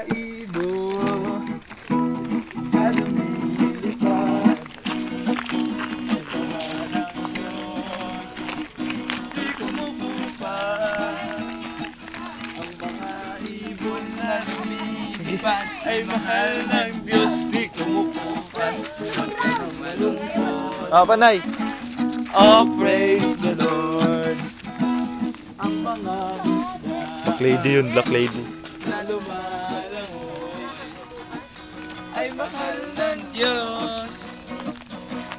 ibon na lumilipad. Di kumukupas. Ang mga ibon na lumilipad ay mahal ng Diyos. Di kumukupas. Huwag ka nang malungkot. Panay. Oh, praise the Lord. Ang mga isda Black lady yun, black lady. na lumalangoy ay mahal ng Diyos.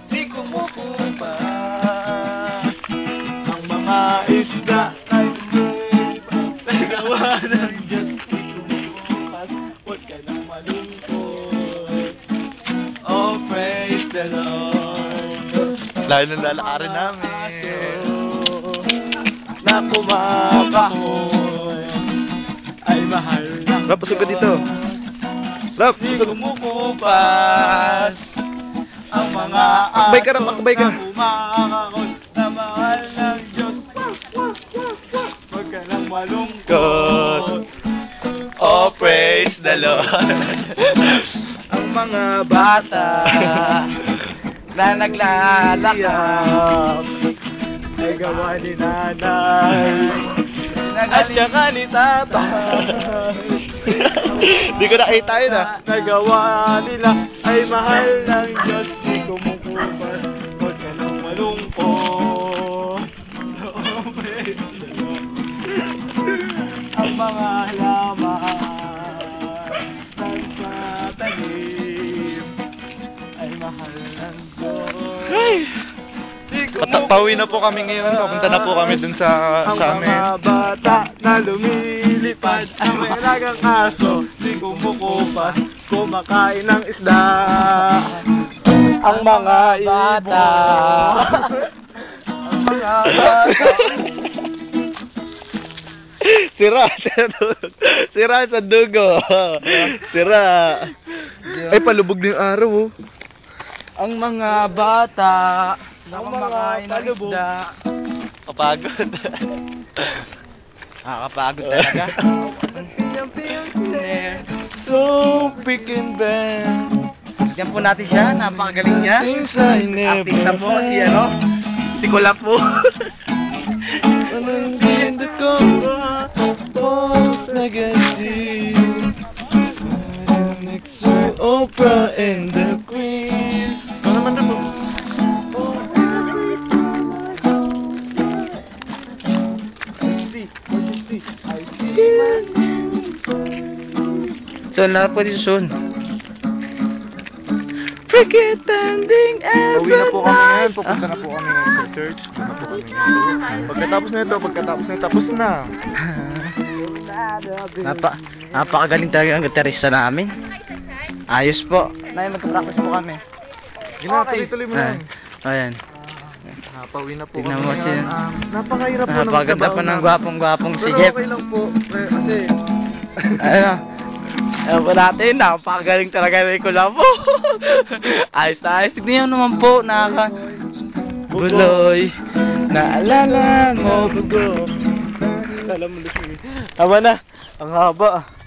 Di kumukupa. Ang mga isda ay nagawa ng Diyos. Di kumukupas. Huwag ka nang malungkot. Oh, praise the Lord. Lalo nang lalakarin namin. Na kumakahoy ay mahal ng Rap, usog ka dito. Rap, Di usog. kumukupas. Ang mga Akbay ka, Rap, akbay ka. na kumakahoy na mahal ng Diyos. Huwag ka nang malungkot. Oh, praise the Lord. Ang mga bata na naglalakad ay gawa ni nanay at saka ni tatay. Di ko nakita yun Nagawa nila ay mahal ng Diyos. Di kumukupas. Huwag ka nang malungkot. Oh, praise the Lord. Ang mga halaman nagtatanim ay mahal ng Diyos. Di Pauwi na po kami ngayon. Papunta na po kami dun sa ang amin. mga bata na lumilipad ang may alagang aso, di kumukupas, kumakain ng isda. Ang mga bata ang mga bata Sira, sira sa dugo. Sira. Ay, palubog na yung araw, oh. ang mga bata na kumakain ng isda. Kapagod. Nakakapagod talaga. So freaking bad. Diyan po natin siya, napakagaling niya. Things I never Artista po si si Kula po. Walang ganda ko. Post magazine. Next to Oprah and the Queen. Ano naman na po? I see my So, na po dito soon. Pretending every Uwi na po kami ngayon, night. pupunta na po kami ngayon sa church. Doon na po kami ngayon. Pagkatapos na tapos na. Napakagaling talaga ang gitarista namin. Ayos po. Nay, magka-practice po kami. Gina, tuloy-tuloy mo lang. Ayan. Pauwi na po Tignan kami mo ngayon. siya. Napakahirap po Napakaganda pa ng gwapong-gwapong si Pero Jeff. okay lang po. Kasi, Ano? Ayan po natin, napakagaling talaga ni Kulabo. Ayos na ayos. Tignan nyo naman po, buloy. Naalala mo, bugo. alam mo na siya. Tama na. Ang haba.